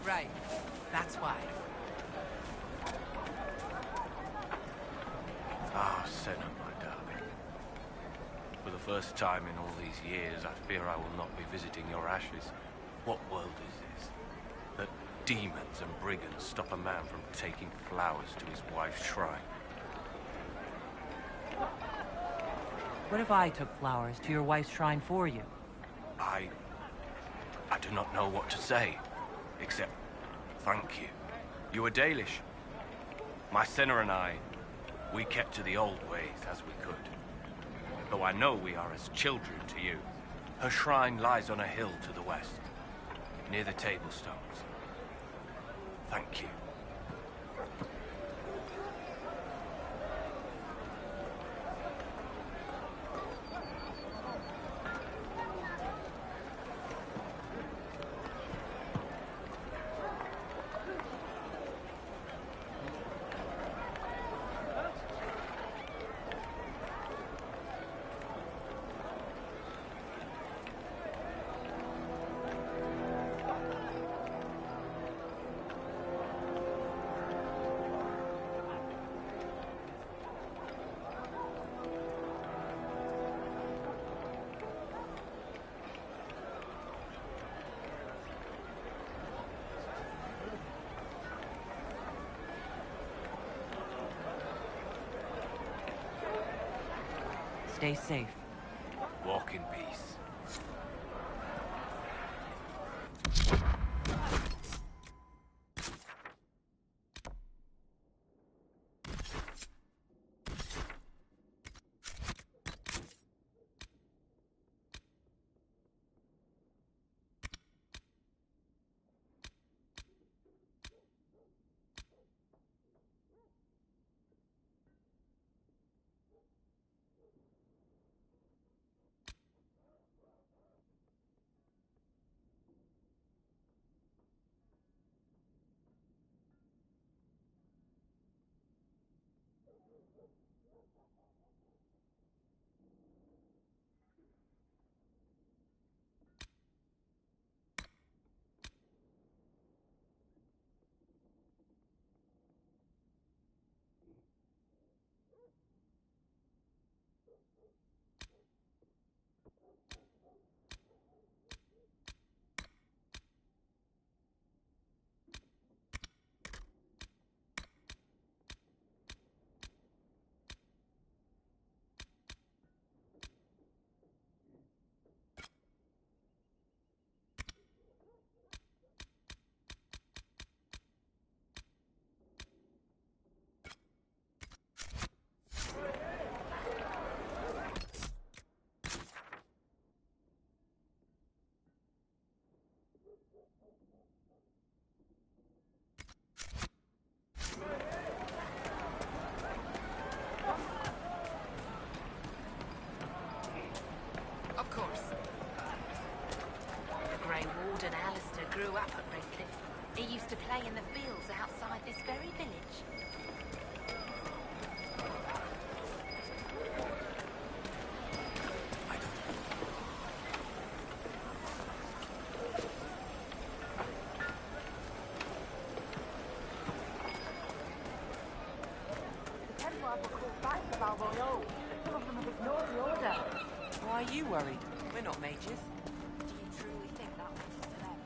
Right. That's why. Ah, Senna, my darling. For the first time in all these years, I fear I will not be visiting your ashes. What world is this? That demons and brigands stop a man from taking flowers to his wife's shrine. What if I took flowers to your wife's shrine for you? I do not know what to say, except thank you. You were Dalish. My Senna and I, we kept to the old ways as we could. Though I know we are as children to you. Her shrine lies on a hill to the west, near the tablstones. Thank you. Stay safe. Walk in peace. Grew up at Redcliffe. He used to play in the fields outside this very village. The Templars were called back to Balboa. Some of them have ignored the order. Why are you worried? We're not mages. Do you truly think that was to them?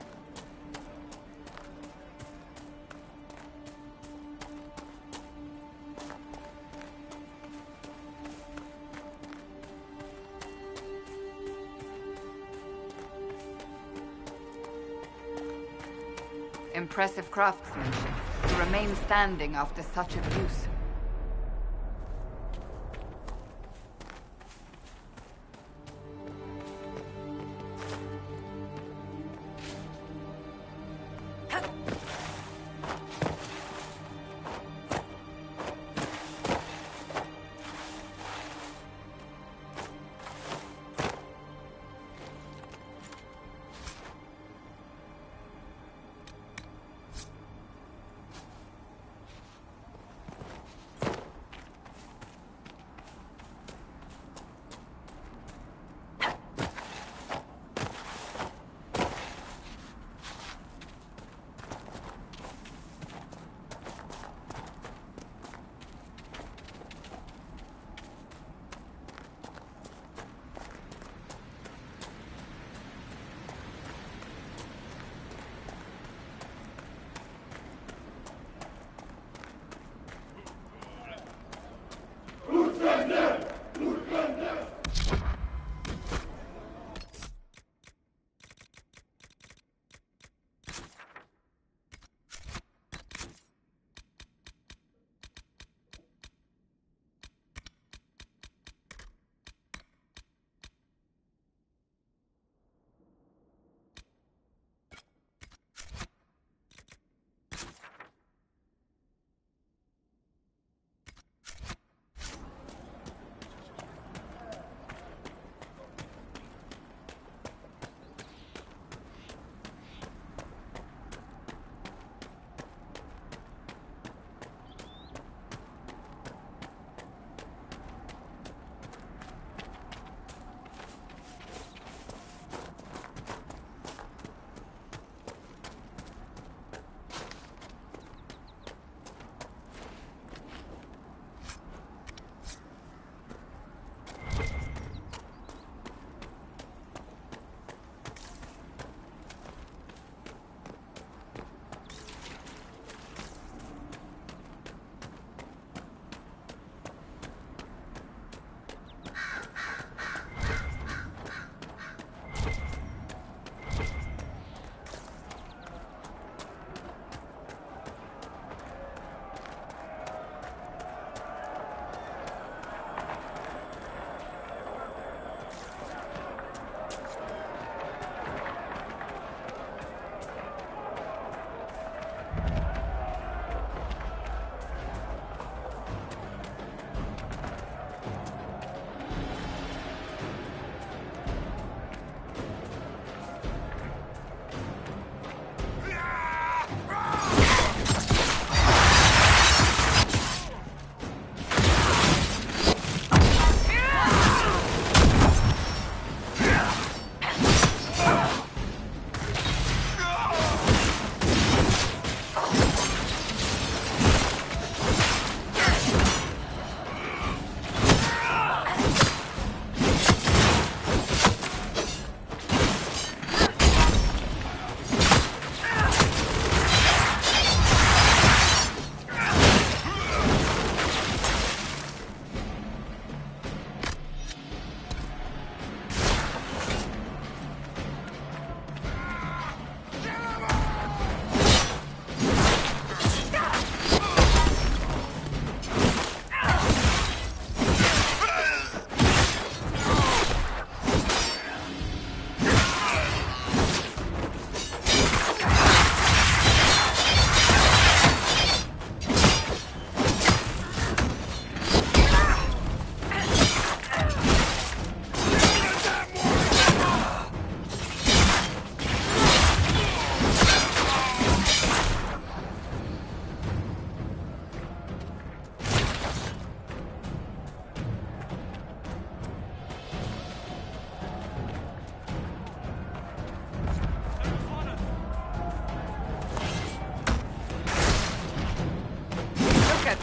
Impressive craftsmanship to remain standing after such abuse.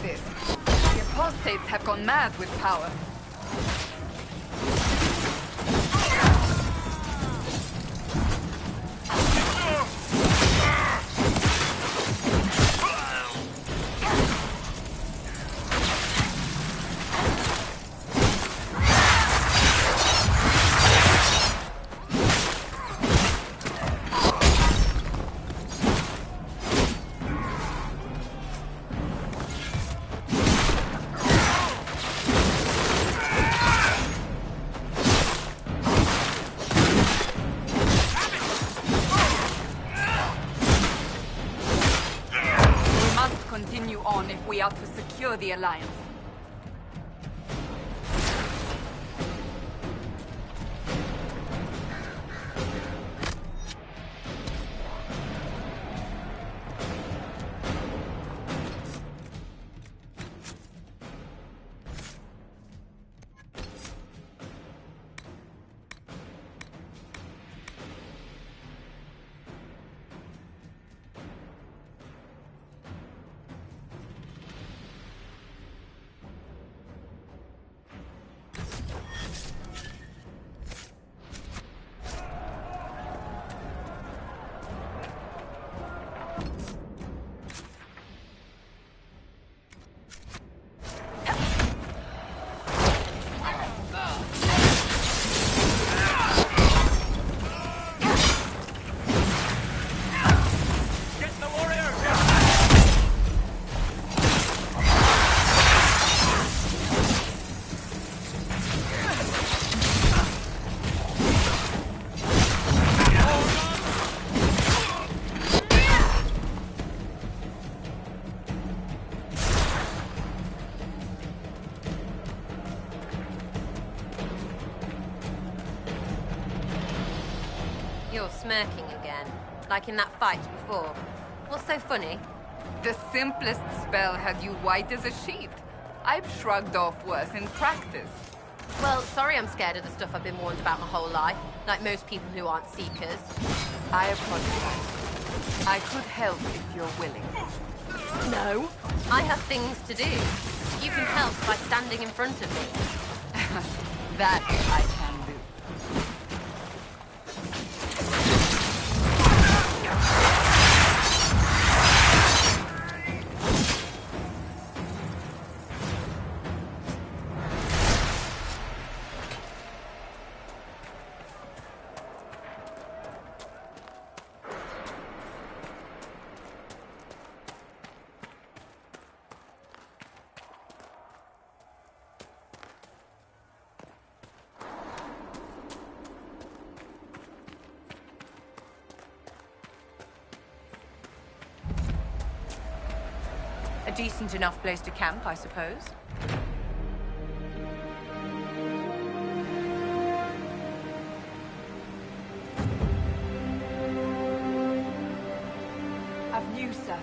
this. The apostates have gone mad with power. Continue on if we are to secure the Alliance. You're smirking again, like in that fight before. What's so funny? The simplest spell had you white as a sheet. I've shrugged off worse in practice. Well, sorry I'm scared of the stuff I've been warned about my whole life, like most people who aren't seekers. I apologize. I could help if you're willing. No. I have things to do. You can help by standing in front of me. That I can do. A decent enough place to camp, I suppose. I've news, sir.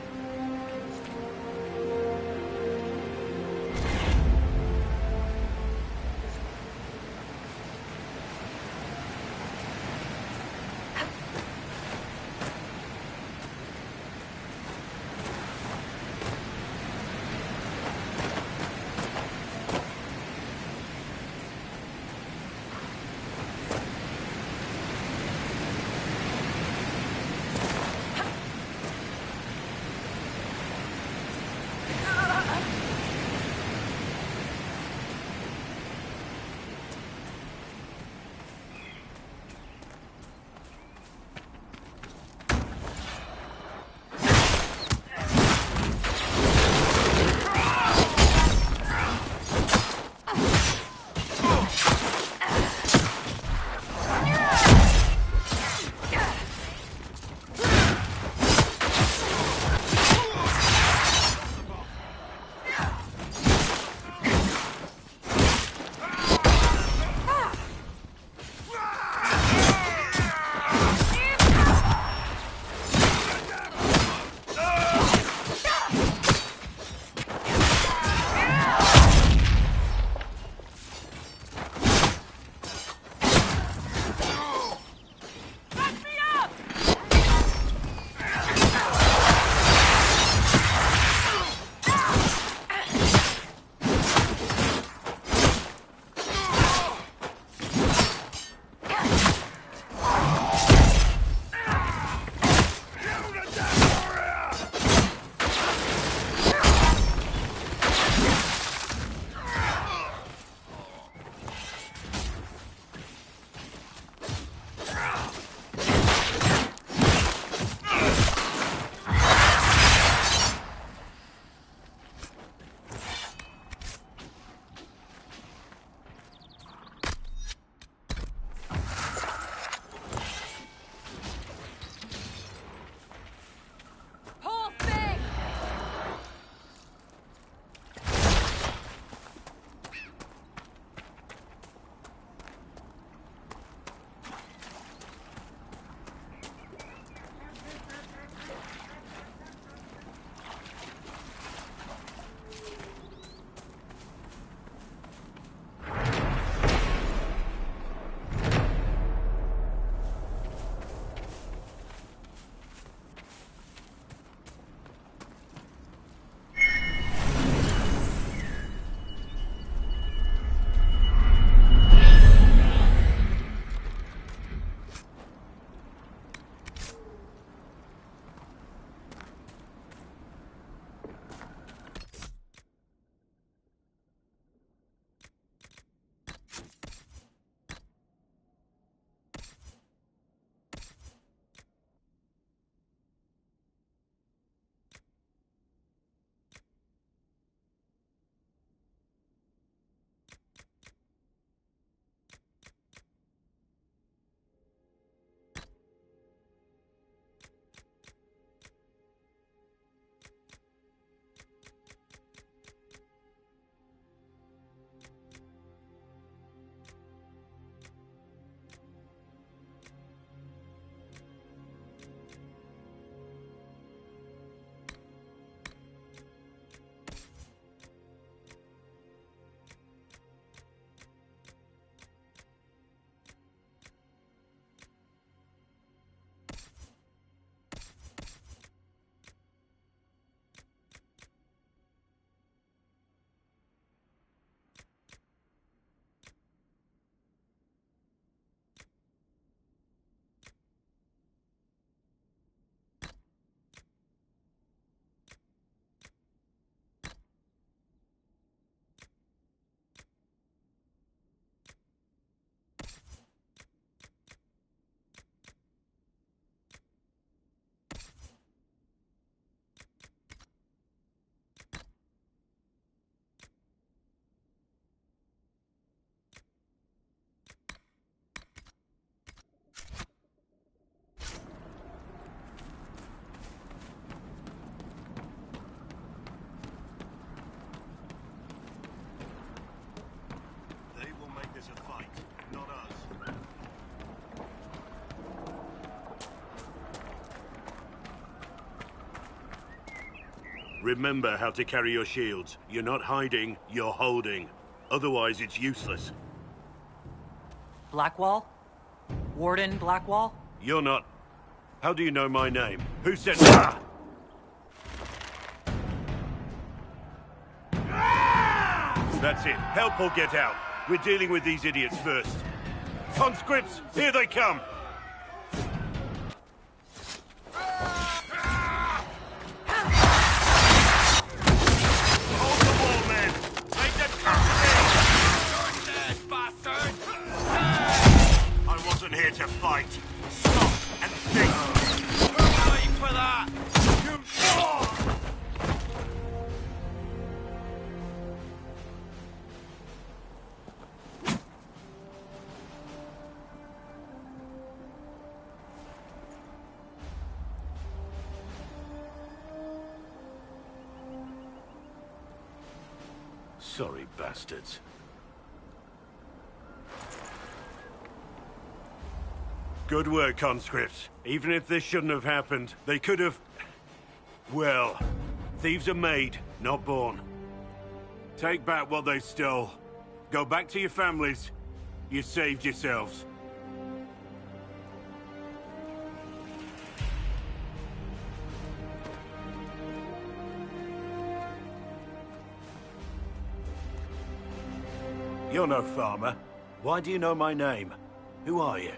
Remember how to carry your shields. You're not hiding, you're holding. Otherwise, it's useless. Blackwall? Warden Blackwall? You're not... How do you know my name? Who said... Ah! That's it. Help or get out. We're dealing with these idiots first. Conscripts, here they come! Hold the wall, men! Make them come to me! You're dead, bastard! I wasn't here to fight. Stop and think! Wait for that! You... Sorry, bastards. Good work, conscripts. Even if this shouldn't have happened, they could have... Well, thieves are made, not born. Take back what they stole. Go back to your families. You saved yourselves. You're no farmer. Why do you know my name? Who are you?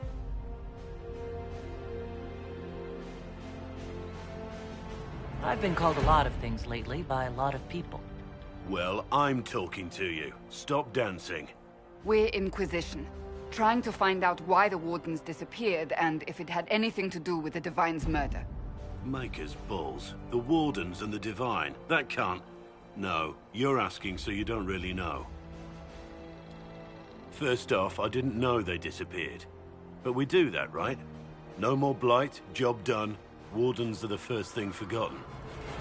I've been called a lot of things lately by a lot of people. Well, I'm talking to you. Stop dancing. We're Inquisition, trying to find out why the Wardens disappeared and if it had anything to do with the Divine's murder. Maker's balls. The Wardens and the Divine. That can't... No, you're asking so you don't really know. First off, I didn't know they disappeared. But we do that, right? No more blight, job done. Wardens are the first thing forgotten.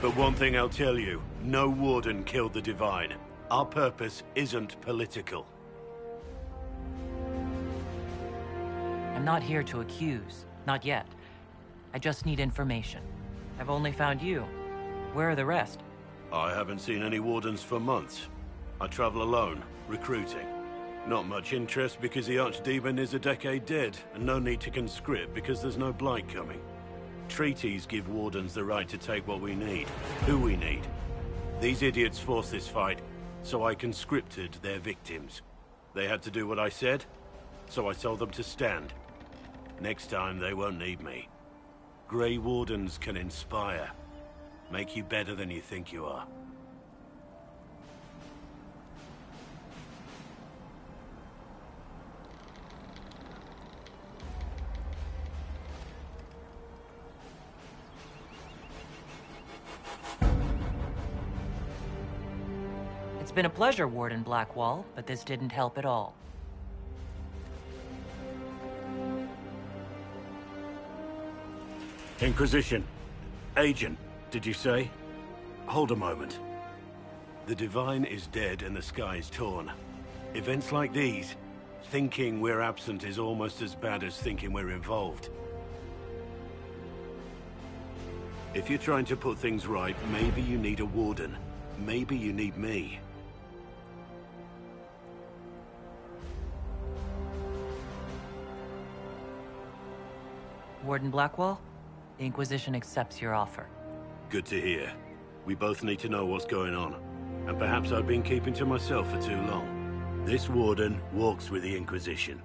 But one thing I'll tell you, no Warden killed the Divine. Our purpose isn't political. I'm not here to accuse. Not yet. I just need information. I've only found you. Where are the rest? I haven't seen any Wardens for months. I travel alone, recruiting. Not much interest because the Archdemon is a decade dead, and no need to conscript because there's no blight coming. Treaties give Wardens the right to take what we need, who we need. These idiots forced this fight, so I conscripted their victims. They had to do what I said, so I told them to stand. Next time they won't need me. Grey Wardens can inspire. Make you better than you think you are. It's been a pleasure, Warden Blackwall, but this didn't help at all. Inquisition. Agent, did you say? Hold a moment. The Divine is dead and the sky is torn. Events like these, thinking we're absent is almost as bad as thinking we're involved. If you're trying to put things right, maybe you need a Warden. Maybe you need me. Warden Blackwall, the Inquisition accepts your offer. Good to hear. We both need to know what's going on. And perhaps I've been keeping to myself for too long. This Warden walks with the Inquisition.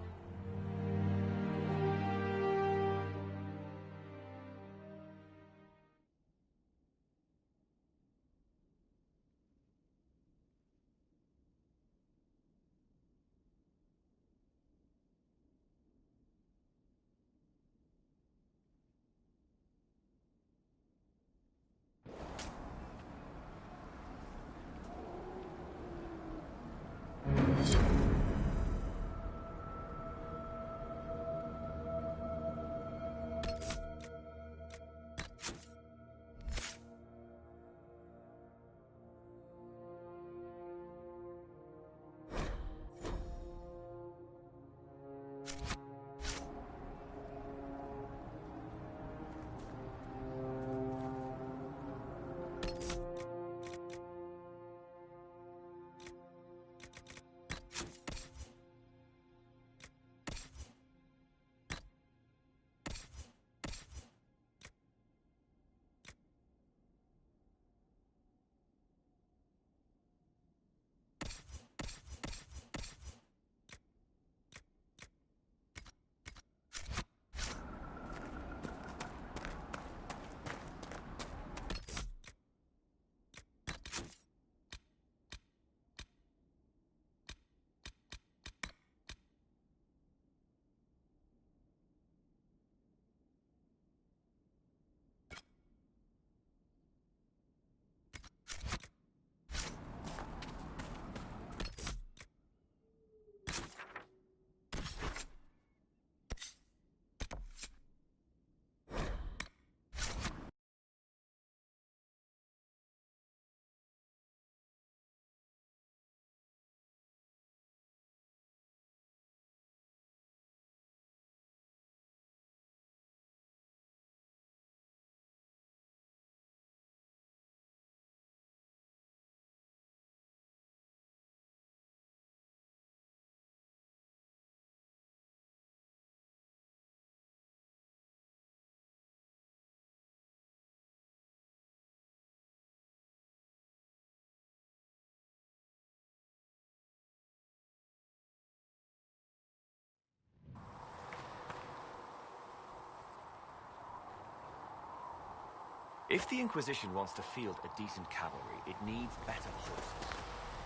If the Inquisition wants to field a decent cavalry, it needs better horses.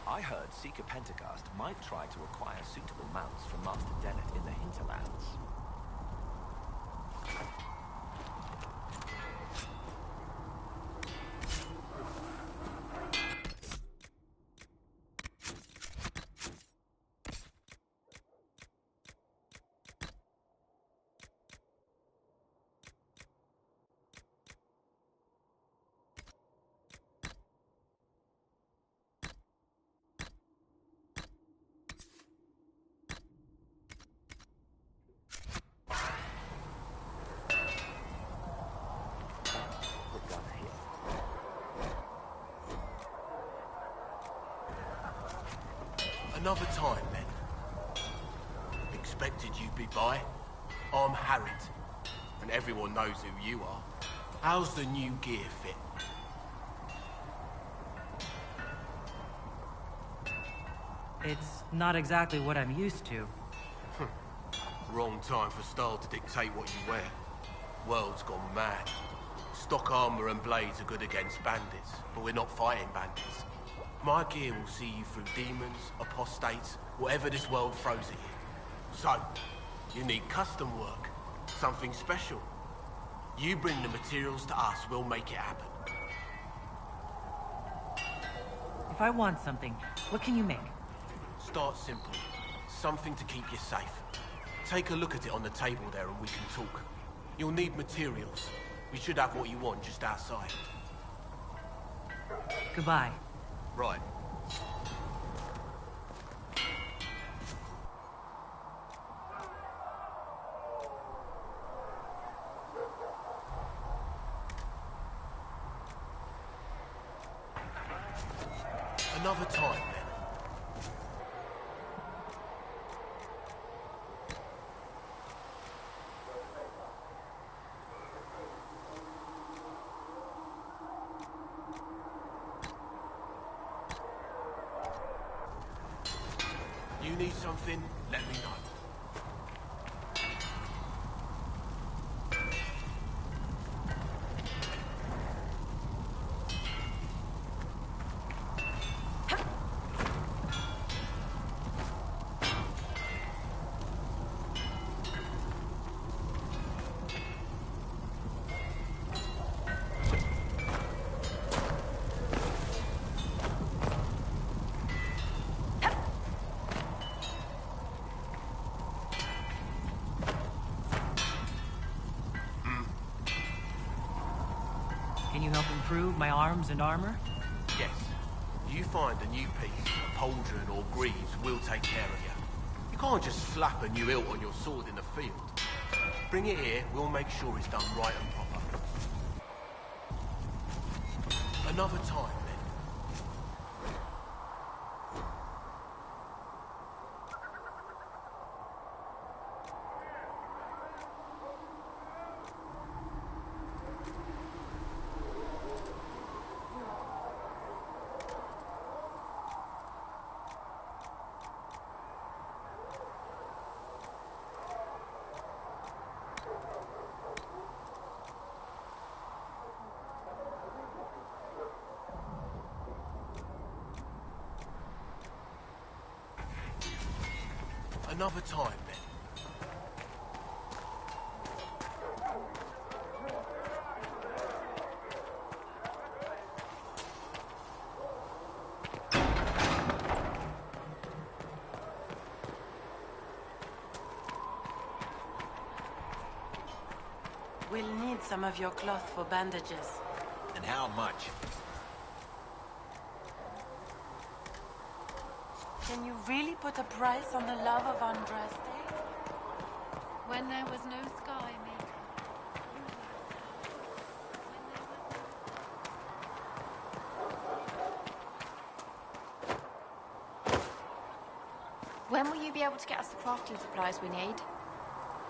I heard Seeker Pentagast might try to acquire suitable mounts from Master Dennett in the hinterlands. Another time, then. Expected you'd be by. I'm Harriet, and everyone knows who you are. How's the new gear fit? It's not exactly what I'm used to. Wrong time for style to dictate what you wear. World's gone mad. Stock armor and blades are good against bandits, but we're not fighting bandits. My gear will see you through demons, apostates, whatever this world throws at you. So, you need custom work, something special. You bring the materials to us, we'll make it happen. If I want something, what can you make? Start simple. Something to keep you safe. Take a look at it on the table there and we can talk. You'll need materials. We should have what you want just outside. Goodbye. Right. Another time, then. You need something, let me know. Can you help improve my arms and armor? Yes. You find a new piece, a pauldron or greaves, we'll take care of you. You can't just slap a new hilt on your sword in the field. Bring it here, we'll make sure it's done right and proper. Another time, then. Another time, then. We'll need some of your cloth for bandages. And how much? Can you really put a price on the love of Andraste? When there was no sky, Maker. When will you be able to get us the crafting supplies we need?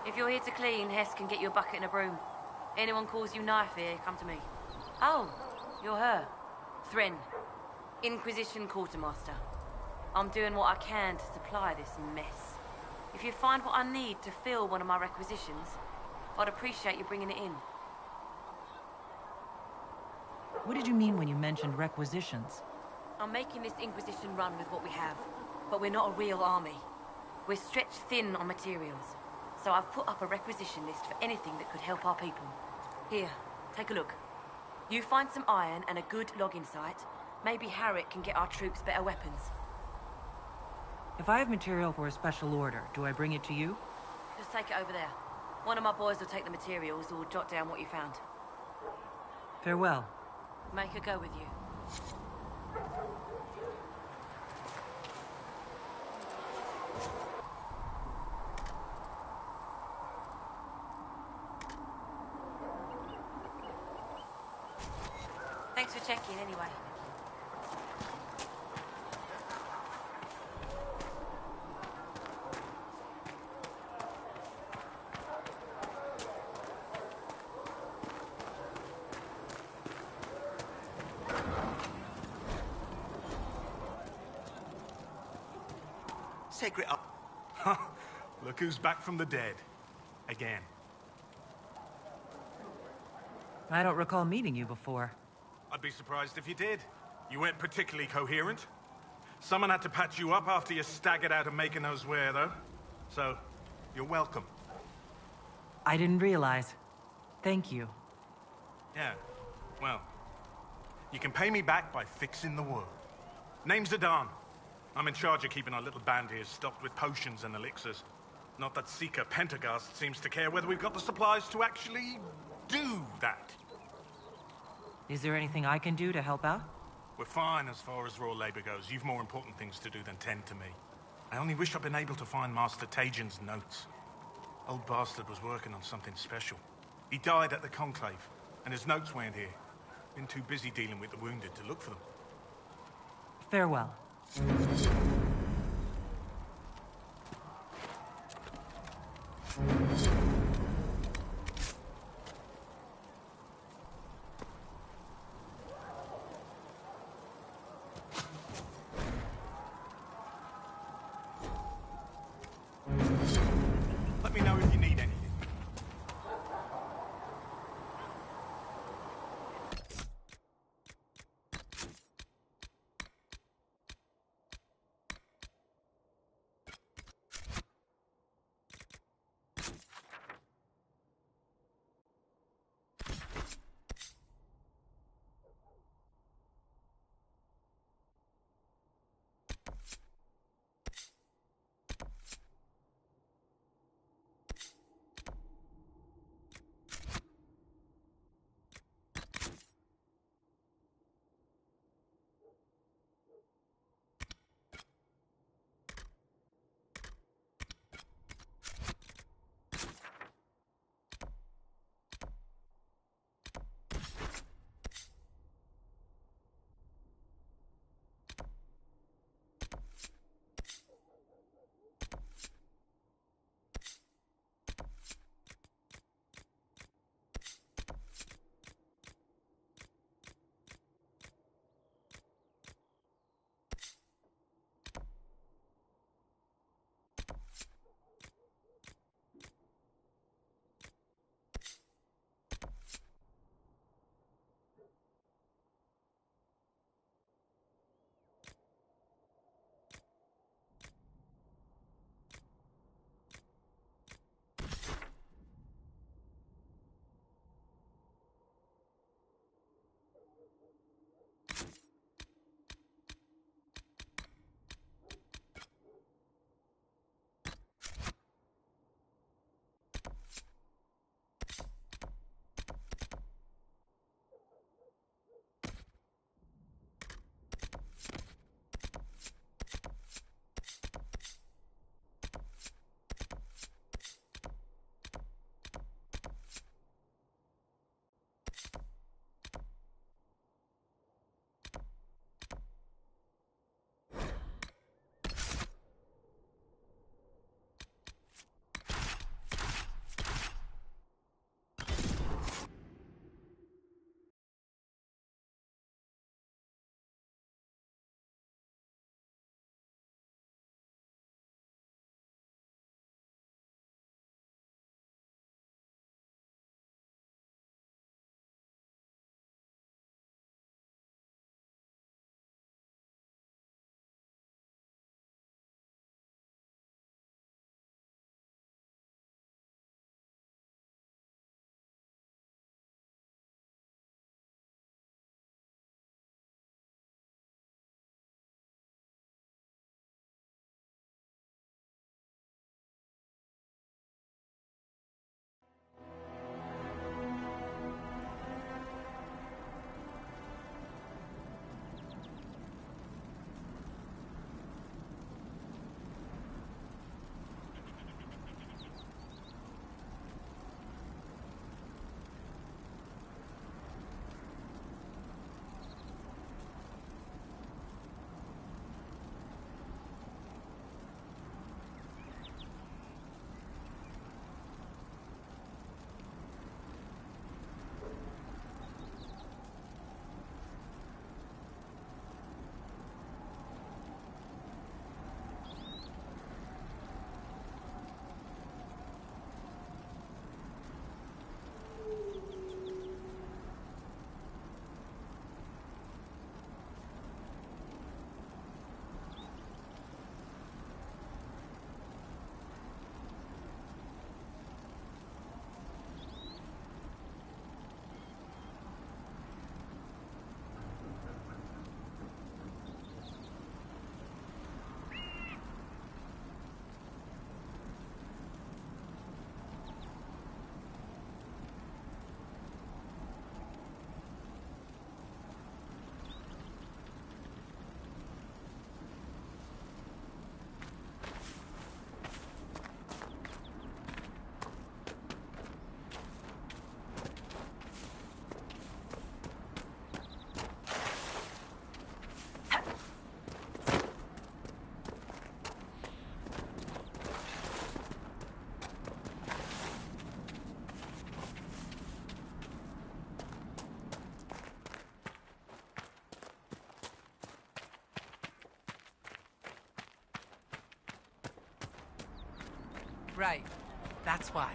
If you're here to clean, Hess can get you a bucket and a broom. Anyone calls you knife here, come to me. Oh, you're her. Thren. Inquisition quartermaster. I'm doing what I can to supply this mess. If you find what I need to fill one of my requisitions, I'd appreciate you bringing it in. What did you mean when you mentioned requisitions? I'm making this Inquisition run with what we have, but we're not a real army. We're stretched thin on materials, so I've put up a requisition list for anything that could help our people. Here, take a look. You find some iron and a good logging site, maybe Harriet can get our troops better weapons. If I have material for a special order, do I bring it to you? Just take it over there. One of my boys will take the materials or jot down what you found. Farewell. Make her go with you. Thanks for checking anyway. Secret up. Look who's back from the dead. Again. I don't recall meeting you before. I'd be surprised if you did. You weren't particularly coherent. Someone had to patch you up after you staggered out of making those wear, though. So, you're welcome. I didn't realize. Thank you. Yeah, well, you can pay me back by fixing the world. Name's Adan. I'm in charge of keeping our little band here stocked with potions and elixirs. Not that Seeker Pentagast seems to care whether we've got the supplies to actually do that. Is there anything I can do to help out? We're fine as far as raw labor goes. You've more important things to do than tend to me. I only wish I'd been able to find Master Tajin's notes. Old bastard was working on something special. He died at the Conclave, and his notes weren't here. Been too busy dealing with the wounded to look for them. Farewell. Let me know if you need anything. Right. That's why.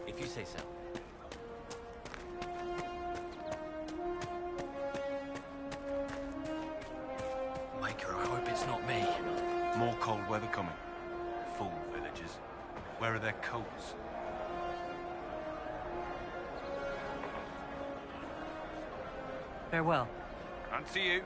If you say so. Maker, I hope it's not me. More cold weather coming. Fool villagers. Where are their coats? Farewell. And to you.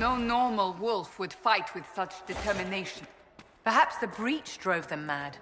No normal wolf would fight with such determination. Perhaps the breach drove them mad.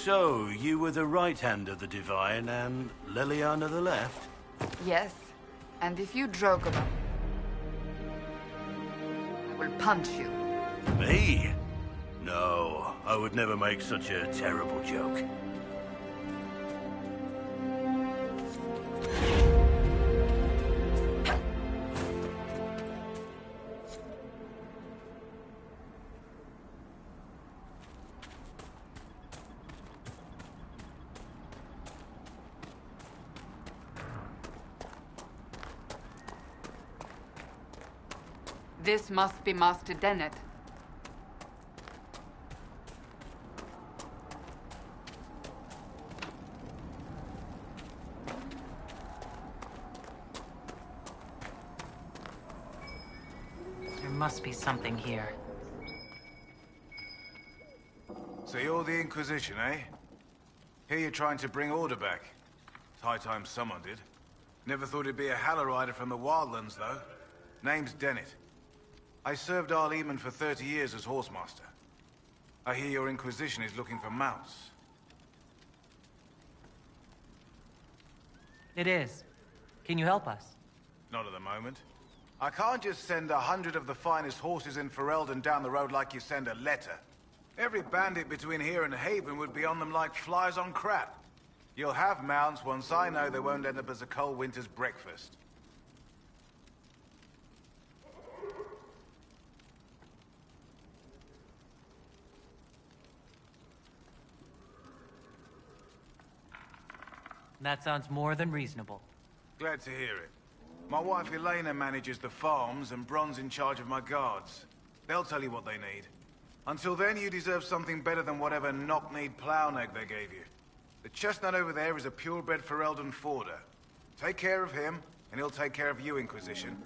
So, you were the right hand of the Divine and Leliana the left? Yes. And if you joke about... I will punch you. Me? No, I would never make such a terrible joke. This must be Master Dennett. There must be something here. So you're the Inquisition, eh? Here you're trying to bring order back. It's high time someone did. Never thought it'd be a Halla rider from the Wildlands, though. Name's Dennett. I served Arleman for 30 years as horsemaster. I hear your Inquisition is looking for mounts. It is. Can you help us? Not at the moment. I can't just send 100 of the finest horses in Ferelden down the road like you send a letter. Every bandit between here and Haven would be on them like flies on crap. You'll have mounts once I know they won't end up as a cold winter's breakfast. That sounds more than reasonable. Glad to hear it. My wife Elena manages the farms and Bron's in charge of my guards. They'll tell you what they need. Until then, you deserve something better than whatever knock-kneed plow-neck they gave you. The chestnut over there is a purebred Ferelden forder. Take care of him, and he'll take care of you, Inquisition.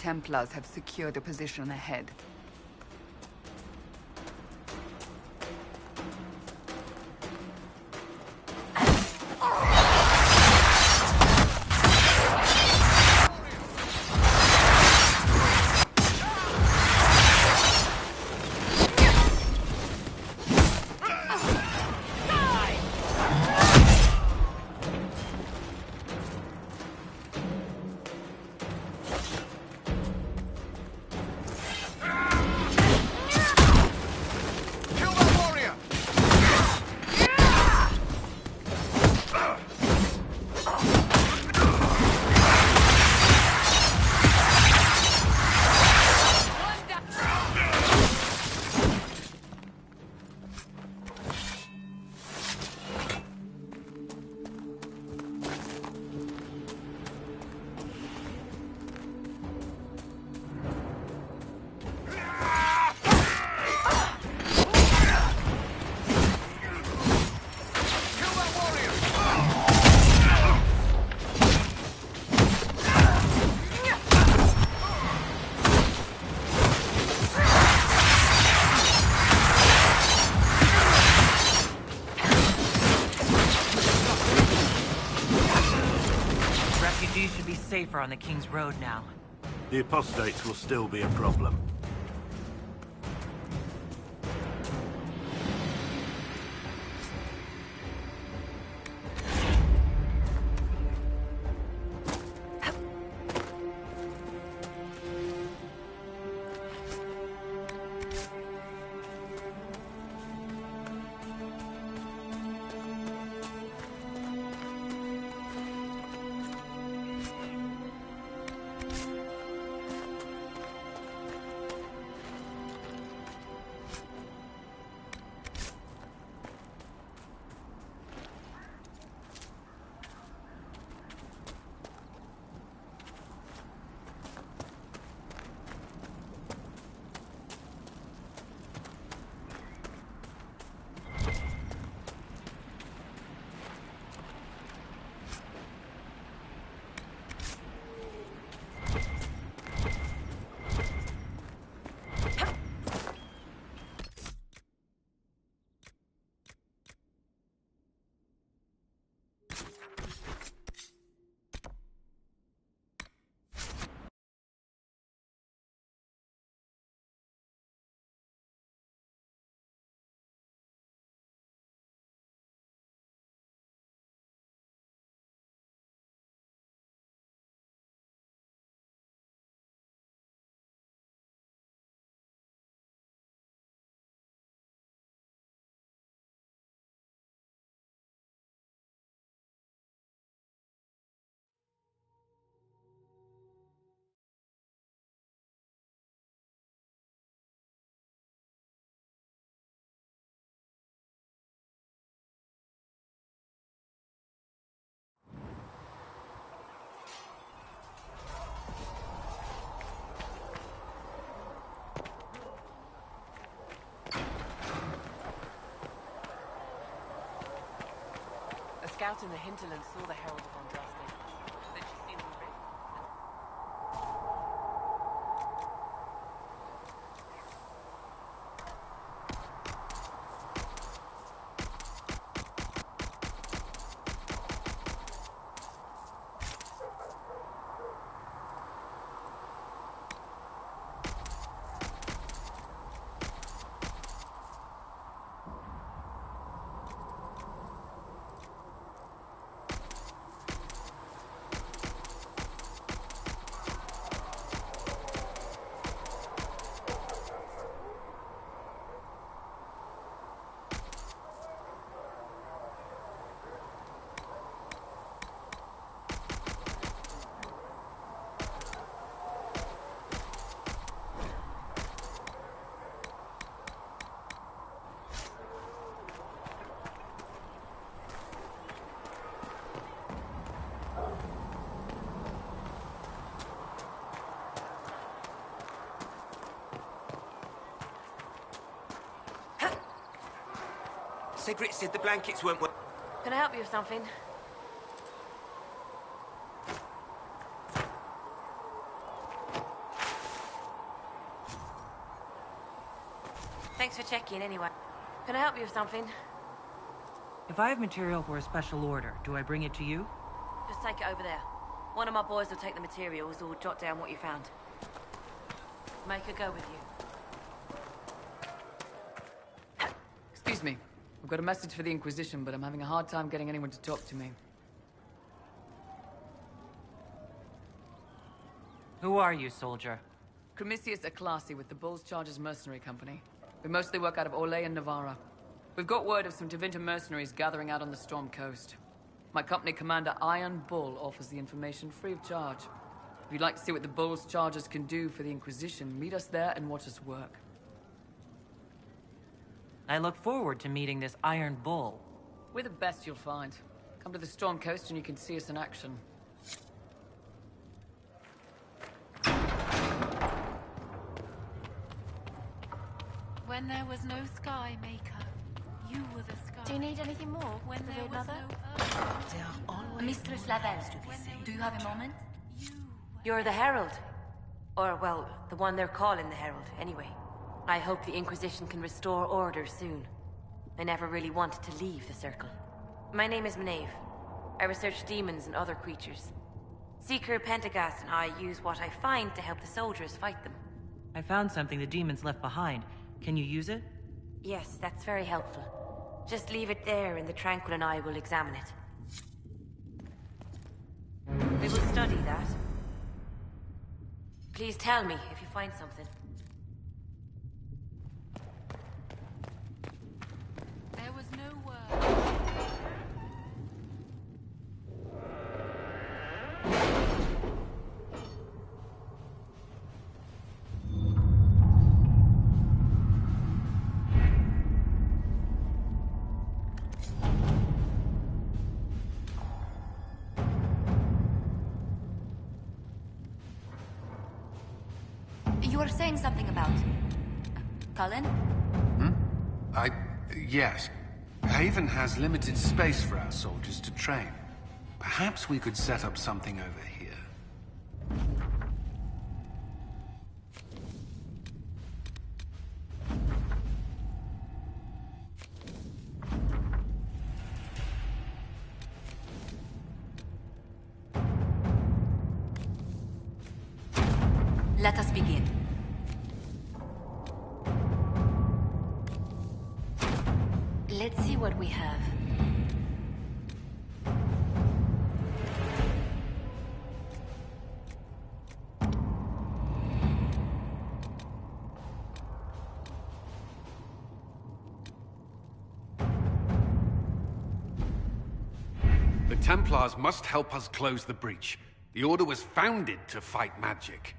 Templars have secured a position ahead. Refugees should be safer on the King's Road now. The apostates will still be a problem. A scout in the hinterland saw the Herald of Andraste. Then she seemed ready. Sigrid said the blankets weren't working. Can I help you with something? Thanks for checking anyway. Can I help you with something? If I have material for a special order, do I bring it to you? Just take it over there. One of my boys will take the materials or jot down what you found. Make her go with you. Excuse me. I've got a message for the Inquisition, but I'm having a hard time getting anyone to talk to me. Who are you, soldier? Cremisius Aclasi with the Bulls Chargers Mercenary Company. We mostly work out of Orlais and Navarra. We've got word of some Tevinter mercenaries gathering out on the Storm Coast. My company commander, Iron Bull, offers the information free of charge. If you'd like to see what the Bulls Chargers can do for the Inquisition, meet us there and watch us work. I look forward to meeting this Iron Bull. We're the best you'll find. Come to the Storm Coast and you can see us in action. When there was no sky maker, you were the sky. Do you need anything more? When there was no earth. There are always Mistress Lavelle, do you have a moment? You're the Herald. Or, well, the one they're calling the Herald, anyway. I hope the Inquisition can restore order soon. I never really wanted to leave the Circle. My name is Maeve. I research demons and other creatures. Seeker Pentagast and I use what I find to help the soldiers fight them. I found something the demons left behind. Can you use it? Yes, that's very helpful. Just leave it there and the Tranquil and I will examine it. We will study that. Please tell me if you find something. There was no word. You were saying something about... Cullen? Yes. Haven has limited space for our soldiers to train. Perhaps we could set up something over here. Let us begin. Let's see what we have. The Templars must help us close the breach. The Order was founded to fight magic.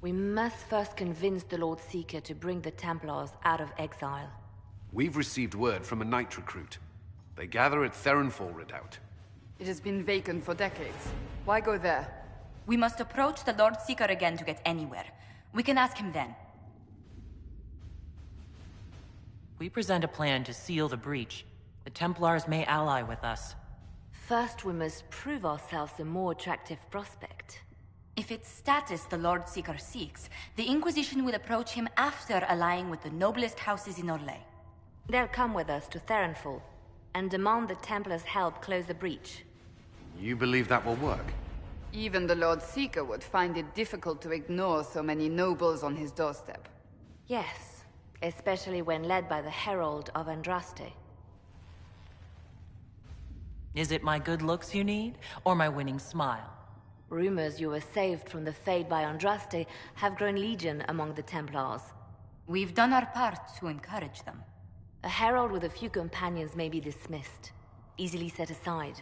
We must first convince the Lord Seeker to bring the Templars out of exile. We've received word from a knight recruit. They gather at Theronfall Redoubt. It has been vacant for decades. Why go there? We must approach the Lord Seeker again to get anywhere. We can ask him then. We present a plan to seal the breach. The Templars may ally with us. First, we must prove ourselves a more attractive prospect. If it's status the Lord Seeker seeks, the Inquisition will approach him after allying with the noblest houses in Orlais. They'll come with us to Theronfall and demand the Templars' help close the breach. You believe that will work? Even the Lord Seeker would find it difficult to ignore so many nobles on his doorstep. Yes, especially when led by the Herald of Andraste. Is it my good looks you need, or my winning smile? Rumors you were saved from the fate by Andraste have grown legion among the Templars. We've done our part to encourage them. A herald with a few companions may be dismissed, easily set aside.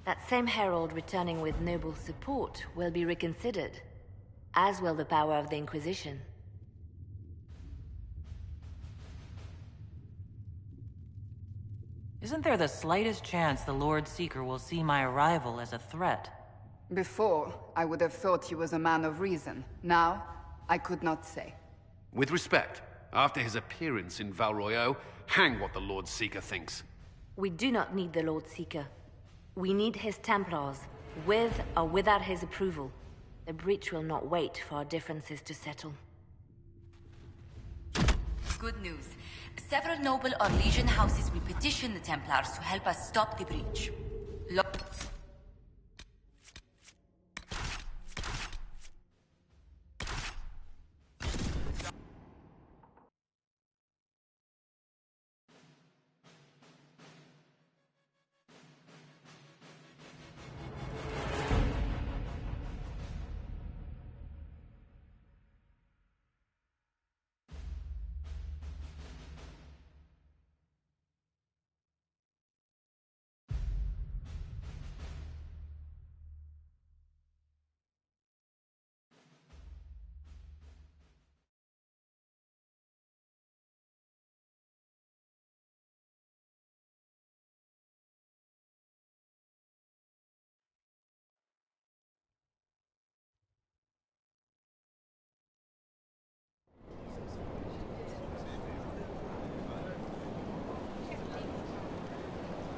That same herald returning with noble support will be reconsidered, as will the power of the Inquisition. Isn't there the slightest chance the Lord Seeker will see my arrival as a threat? Before, I would have thought he was a man of reason. Now, I could not say. With respect, after his appearance in Val Royeaux, hang what the Lord Seeker thinks. We do not need the Lord Seeker. We need his Templars, with or without his approval. The breach will not wait for our differences to settle. Good news. Several noble or legion houses will petition the Templars to help us stop the breach.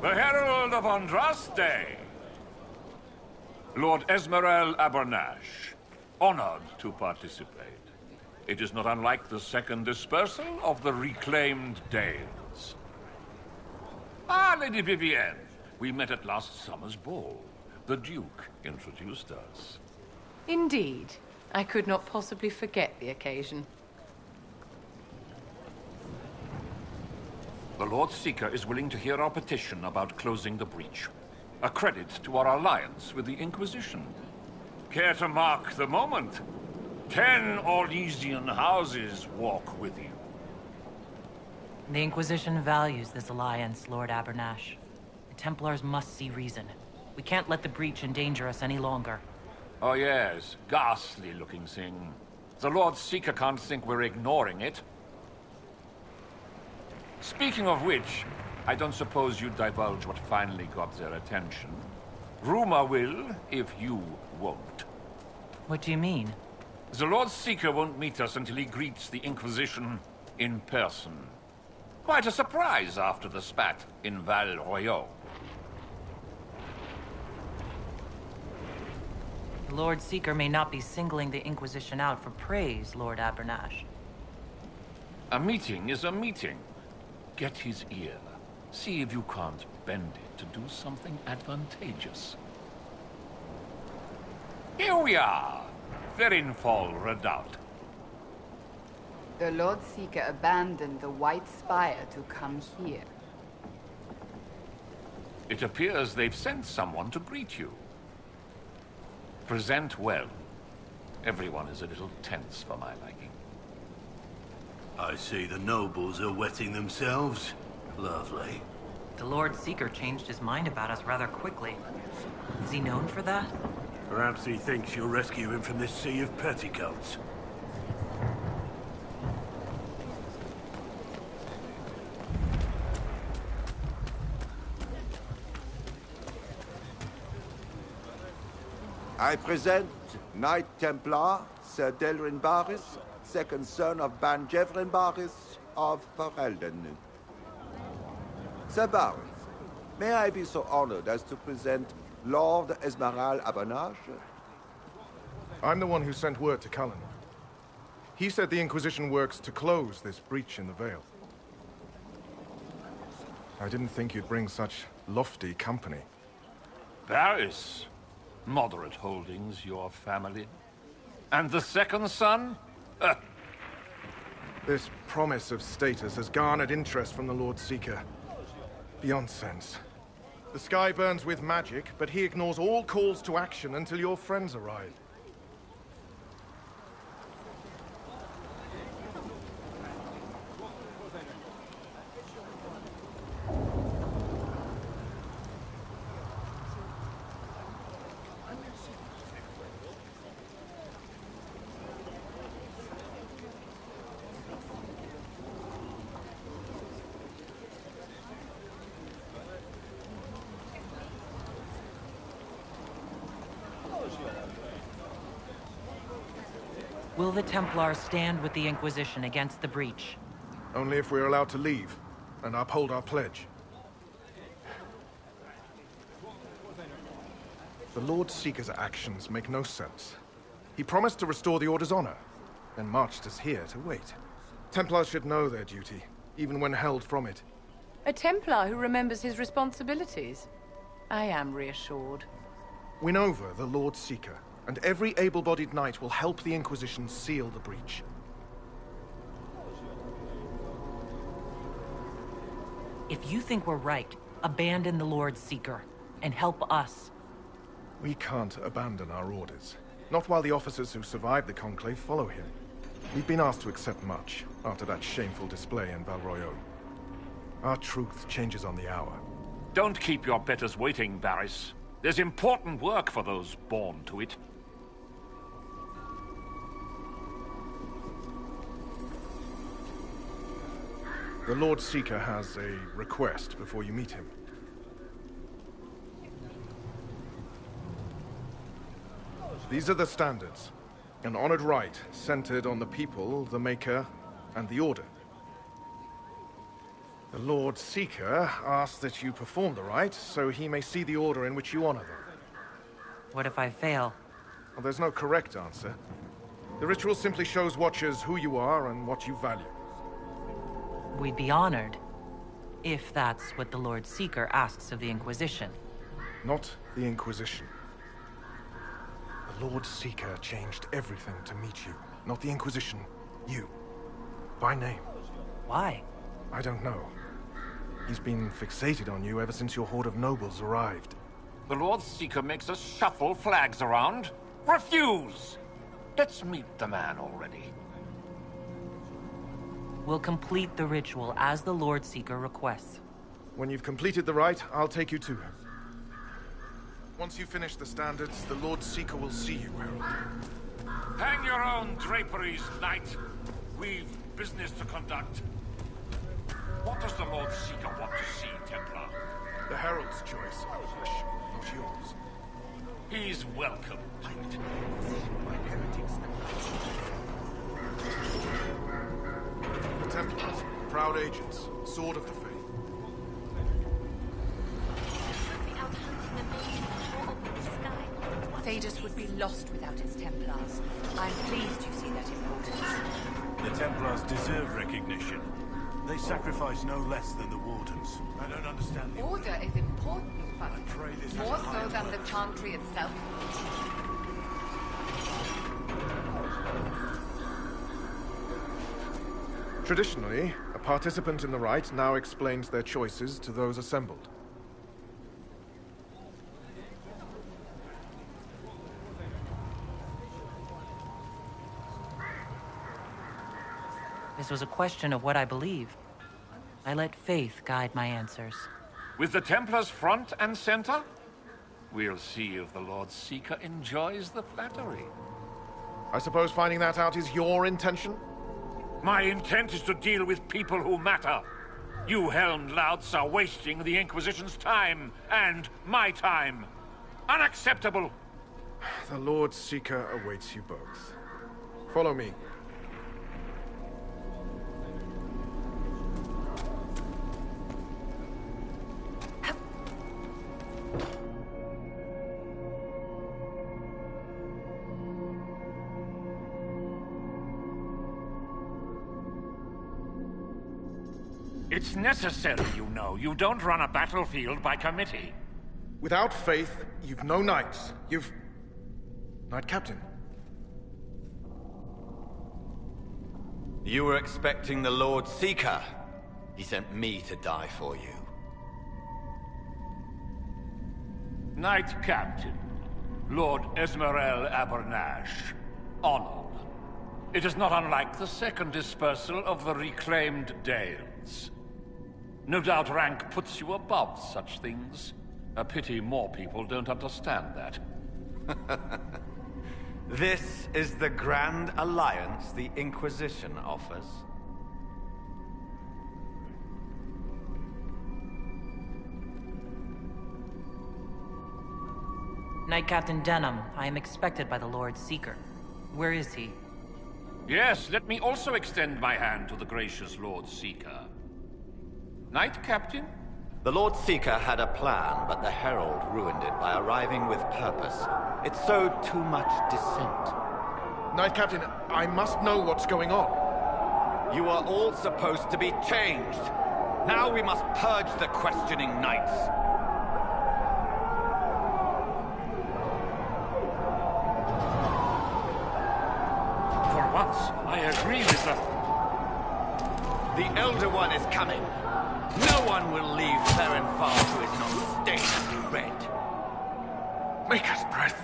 The Herald of Andraste. Lord Esmeralda Abernash, honored to participate. It is not unlike the second dispersal of the reclaimed Danes. Ah, Lady Vivienne, we met at last summer's ball. The Duke introduced us. Indeed. I could not possibly forget the occasion. The Lord Seeker is willing to hear our petition about closing the breach. A credit to our alliance with the Inquisition. Care to mark the moment? 10 Orlesian houses walk with you. The Inquisition values this alliance, Lord Abernash. The Templars must see reason. We can't let the breach endanger us any longer. Oh yes, ghastly-looking thing. The Lord Seeker can't think we're ignoring it. Speaking of which, I don't suppose you'd divulge what finally got their attention. Rumor will, if you won't. What do you mean? The Lord Seeker won't meet us until he greets the Inquisition in person. Quite a surprise after the spat in Val Royaux. The Lord Seeker may not be singling the Inquisition out for praise, Lord Abernash. A meeting is a meeting. Get his ear. See if you can't bend it to do something advantageous. Here we are. Verinfall Redoubt. The Lord Seeker abandoned the White Spire to come here. It appears they've sent someone to greet you. Present well. Everyone is a little tense for my liking. I see the nobles are wetting themselves. Lovely. The Lord Seeker changed his mind about us rather quickly. Is he known for that? Perhaps he thinks you'll rescue him from this sea of petticoats. I present Knight Templar, Sir Delrin Barris, second son of Ban Jevrin Barris of Ferelden. Sir Barris, may I be so honored as to present Lord Esmeralda Abernash? I'm the one who sent word to Cullen. He said the Inquisition works to close this breach in the Vale. I didn't think you'd bring such lofty company. Barris. Moderate holdings, your family. And the second son? This promise of status has garnered interest from the Lord Seeker. Beyond sense. The sky burns with magic, but he ignores all calls to action until your friends arrive. Will the Templars stand with the Inquisition against the breach? Only if we're allowed to leave and uphold our pledge. The Lord Seeker's actions make no sense. He promised to restore the Order's honor, then marched us here to wait. Templars should know their duty, even when held from it. A Templar who remembers his responsibilities. I am reassured. Win over the Lord Seeker, and every able-bodied knight will help the Inquisition seal the breach. If you think we're right, abandon the Lord Seeker, and help us. We can't abandon our orders. Not while the officers who survived the Conclave follow him. We've been asked to accept much, after that shameful display in Val Royeaux. Our truth changes on the hour. Don't keep your betters waiting, Barris. There's important work for those born to it. The Lord Seeker has a request before you meet him. These are the standards. An honored right, centered on the people, the Maker, and the Order. The Lord Seeker asks that you perform the rite, so he may see the order in which you honor them. What if I fail? Well, there's no correct answer. The ritual simply shows Watchers who you are and what you value. We'd be honored, if that's what the Lord Seeker asks of the Inquisition. Not the Inquisition. The Lord Seeker changed everything to meet you. Not the Inquisition. You. By name. Why? I don't know. He's been fixated on you ever since your horde of nobles arrived. The Lord Seeker makes us shuffle flags around. Refuse! Let's meet the man already. We'll complete the ritual as the Lord Seeker requests. When you've completed the rite, I'll take you to him. Once you finish the standards, the Lord Seeker will see you, Herald. Hang your own draperies, knight. We've business to conduct. What does the Lord Seeker want to see, Templar? The Herald's choice, Outlash, not yours. He's welcome to it. The Templars, proud agents, sword of the faith. Thedas would be lost without its Templars. I'm pleased you see that importance. The Templars deserve recognition. They sacrifice no less than the Wardens. I don't understand the Order is important, but more so than the Chantry itself. Traditionally, a participant in the rite now explains their choices to those assembled. This was a question of what I believe. I let faith guide my answers. With the Templars front and center? We'll see if the Lord Seeker enjoys the flattery. I suppose finding that out is your intention? My intent is to deal with people who matter. You helmed louts are wasting the Inquisition's time, and my time. Unacceptable! The Lord Seeker awaits you both. Follow me. It's necessary, you know. You don't run a battlefield by committee. Without faith, you've no knights. You've... Knight Captain. You were expecting the Lord Seeker. He sent me to die for you. Knight Captain, Lord Esmerel Abernash, honored. It is not unlike the second dispersal of the reclaimed Dales. No doubt rank puts you above such things. A pity more people don't understand that. This is the grand alliance the Inquisition offers. Knight Captain Denham, I am expected by the Lord Seeker. Where is he? Yes, let me also extend my hand to the gracious Lord Seeker. Knight Captain? The Lord Seeker had a plan, but the Herald ruined it by arriving with purpose. It sowed too much dissent. Knight Captain, I must know what's going on. You are all supposed to be changed. Now we must purge the questioning knights. For once, I agree with the... The Elder One is coming. No one will leave Therenfar who is not stained red. Maker's breath.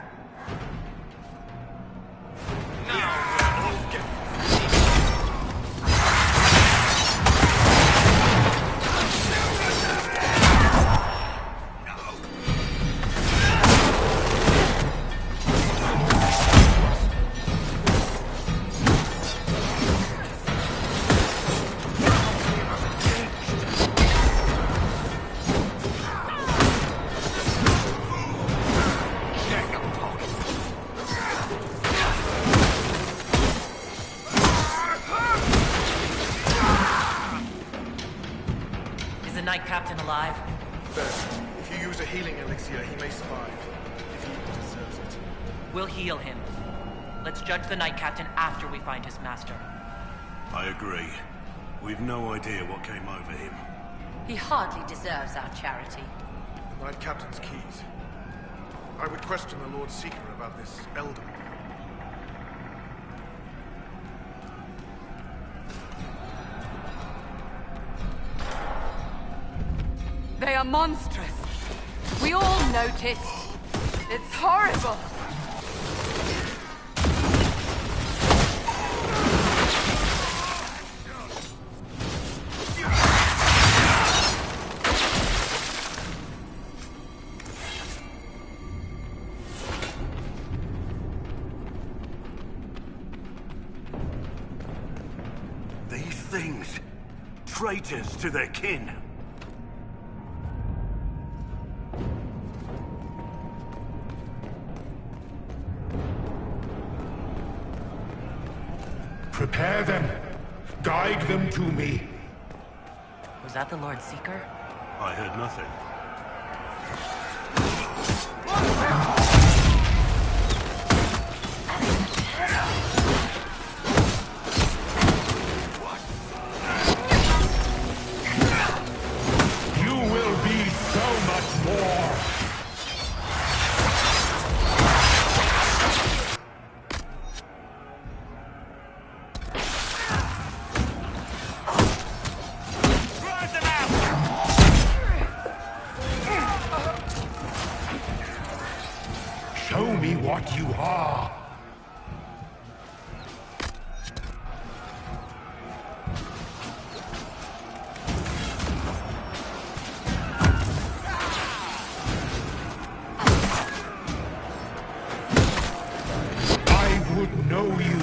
Knight Captain alive? If you use a healing elixir, he may survive. If he deserves it. We'll heal him. Let's judge the Knight Captain after we find his master. I agree. We've no idea what came over him. He hardly deserves our charity. The Knight Captain's keys. I would question the Lord Seeker about this Elder. They are monstrous. We all noticed. It's horrible. These things, traitors to their kin. Prepare them. Guide them to me. Was that the Lord Seeker? I heard nothing. You will be so much more. Show me what you are. I would know you.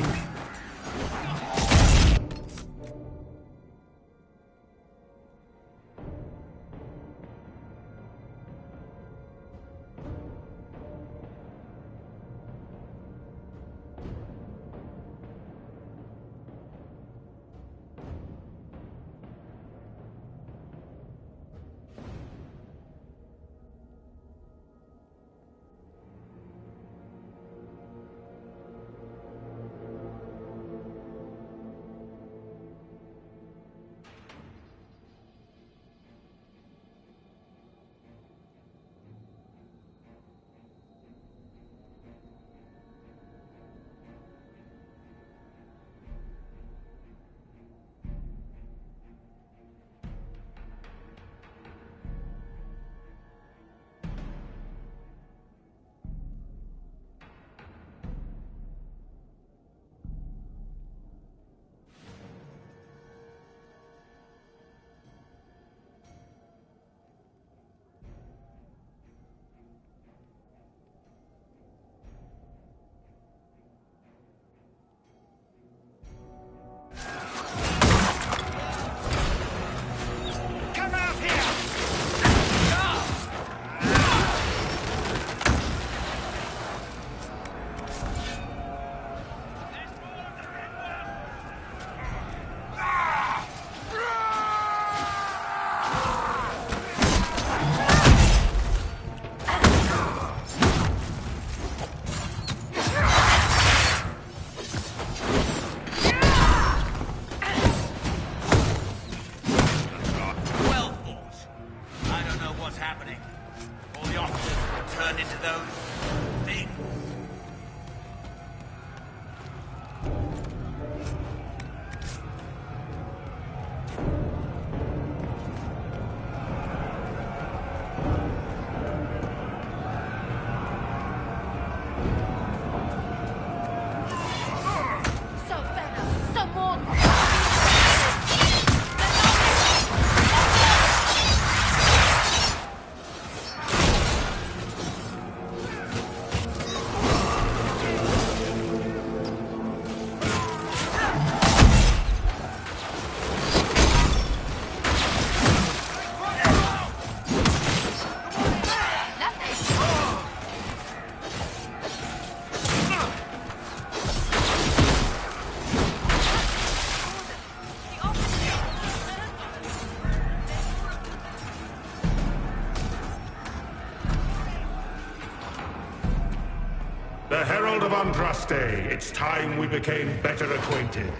Herald of Andraste, it's time we became better acquainted.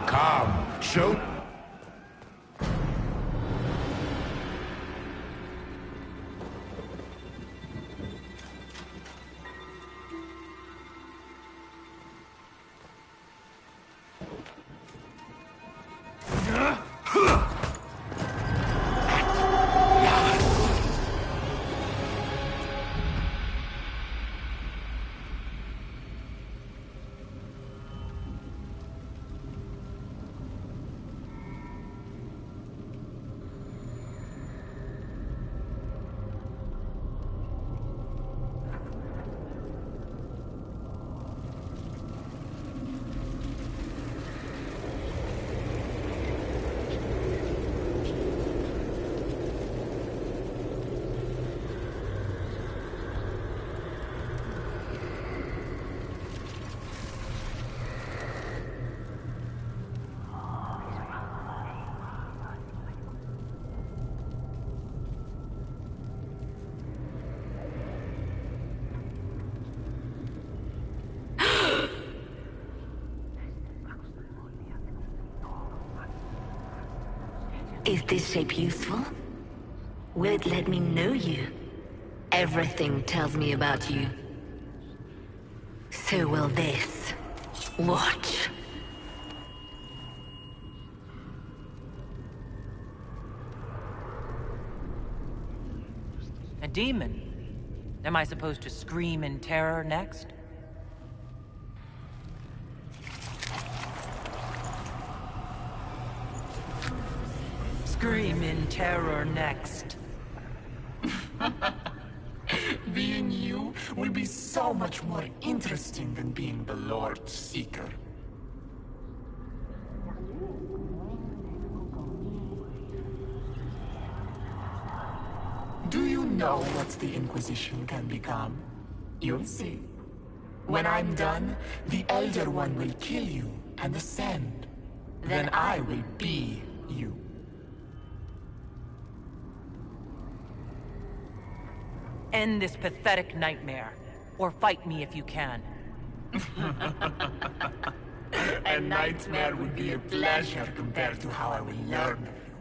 Come, show... Is this shape useful? Will it let me know you? Everything tells me about you. So will this. Watch. A demon? Am I supposed to scream in terror next? Scream in terror next. Being you will be so much more interesting than being the Lord Seeker. Do you know what the Inquisition can become? You'll see. When I'm done, the Elder One will kill you and ascend. Then I will be you. End this pathetic nightmare. Or fight me if you can. A nightmare would be a pleasure compared to how I will learn of you.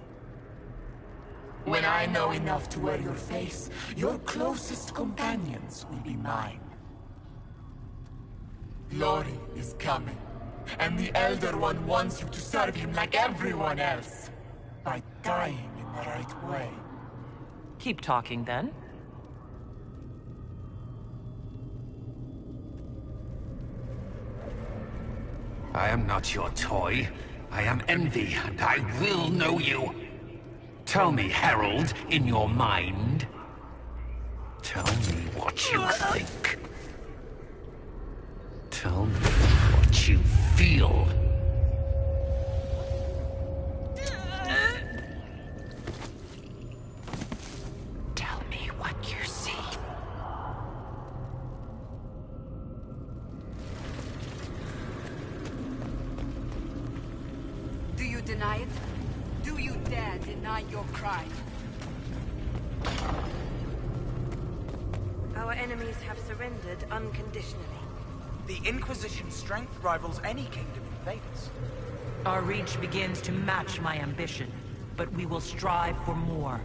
When I know enough to wear your face, your closest companions will be mine. Lori is coming, and the Elder One wants you to serve him like everyone else, by dying in the right way. Keep talking, then. I am not your toy. I am Envy, and I will know you. Tell me, Herald, in your mind. Tell me what you think. Tell me what you feel. Tell me what you see. Do you deny it? Do you dare deny your crime? Our enemies have surrendered unconditionally. The Inquisition's strength rivals any kingdom invaders. Our reach begins to match my ambition, but we will strive for more.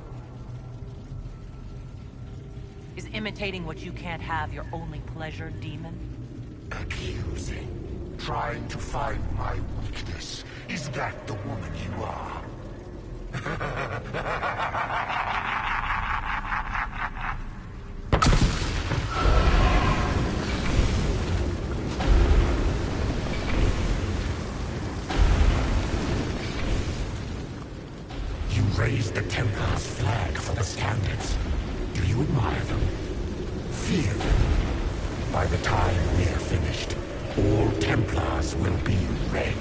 Is imitating what you can't have your only pleasure, demon? Accusing. Trying to find my weakness. Is that the woman you are? You raised the Templars' flag for the standards. Do you admire them? Fear them. By the time we're finished, all Templars will be red.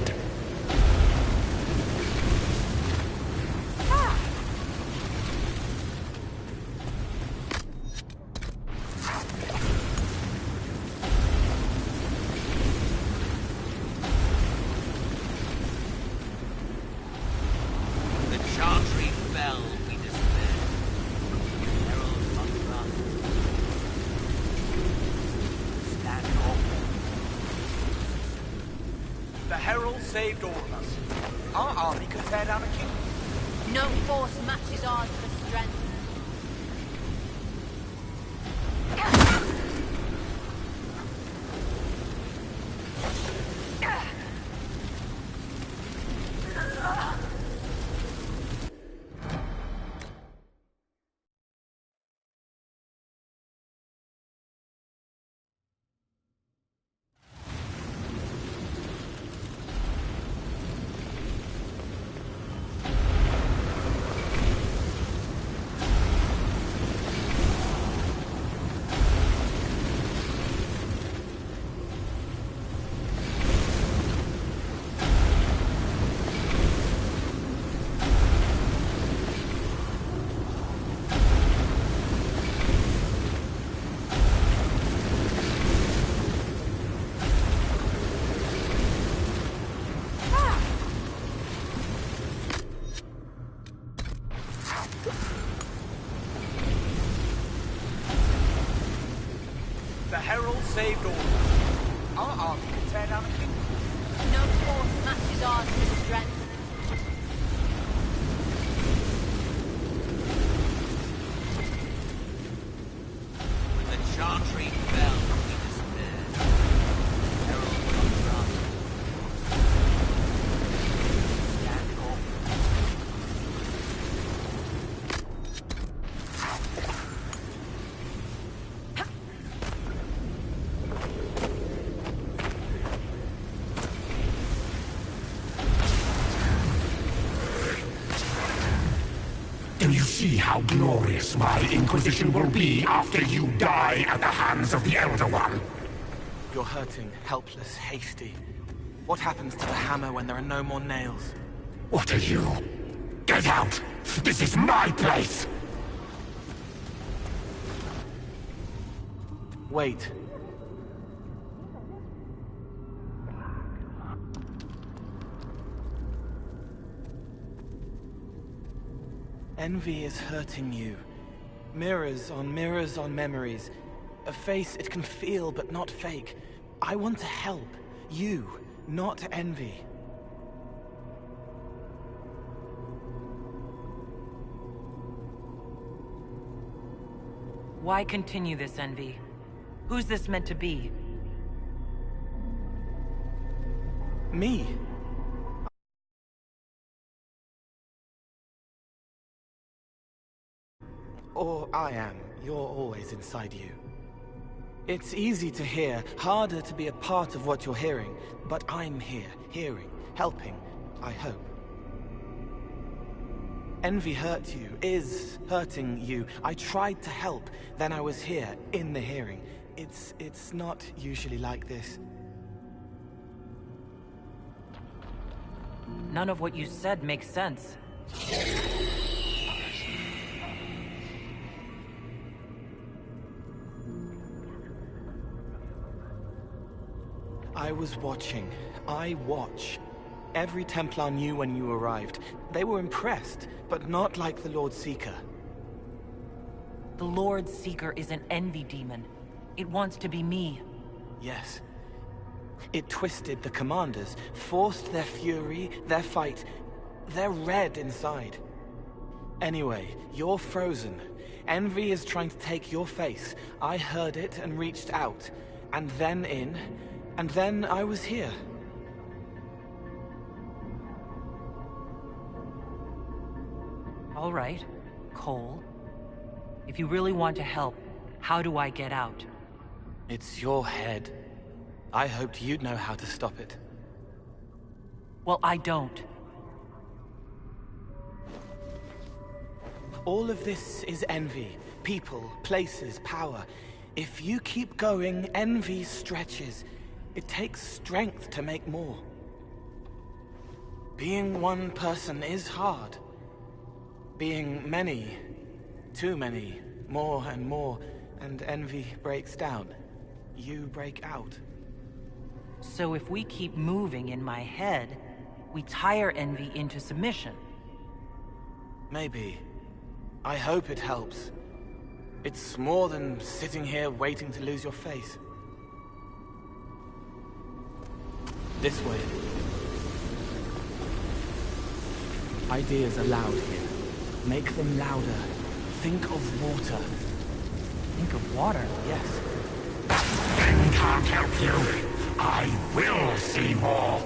The Chantry fell, we despair. saved all of us. Our army could tear down a kingdom. No force matches ours for strength. The Herald saved all of us. Our army could tear down a kingdom. No force matches ours for strength. When the Chantry fell, we despaired. Herald comes up. Stand off. Do you see how glorious my Inquisition will be after you die at the hands of the Elder One? You're hurting, helpless, hasty. What happens to the hammer when there are no more nails? What are you? Get out! This is my place! Wait. Envy is hurting you. Mirrors on memories. A face it can feel but not fake. I want to help. You, not envy. Why continue this, Envy? Who's this meant to be? Me? Or I am. You're always inside you. It's easy to hear, harder to be a part of what you're hearing. But I'm here, hearing, helping, I hope. Envy hurt you, is hurting you. I tried to help, then I was here, in the hearing. It's not usually like this. None of what you said makes sense. I was watching. I watch. Every Templar knew when you arrived. They were impressed, but not like the Lord Seeker. The Lord Seeker is an envy demon. It wants to be me. Yes. It twisted the commanders, forced their fury, their fight. They're red inside. Anyway, you're frozen. Envy is trying to take your face. I heard it and reached out. And then in. And then I was here. All right, Cole. If you really want to help, how do I get out? It's your head. I hoped you'd know how to stop it. Well, I don't. All of this is envy. People, places, power. If you keep going, envy stretches. It takes strength to make more. Being one person is hard. Being many, too many, more and more, and envy breaks down. You break out. So if we keep moving in my head, we tire envy into submission. Maybe. I hope it helps. It's more than sitting here waiting to lose your face. This way. Ideas are loud here. Make them louder. Think of water. Think of water? Yes. Thing can't help you. I will see more.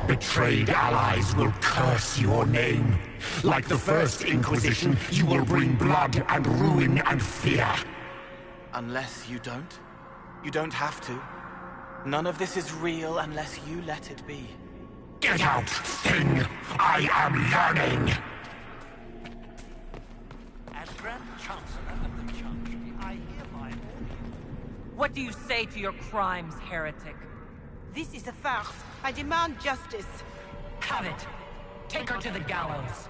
Betrayed allies will curse your name. Like the first Inquisition, you will bring blood and ruin and fear. Unless you don't. You don't have to. None of this is real unless you let it be. Get out, Thing! I am yearning! As Grand Chancellor of the Chantry, I hereby... What do you say to your crimes, heretic? This is a farce. I demand justice. Have it! Take her to the gallows!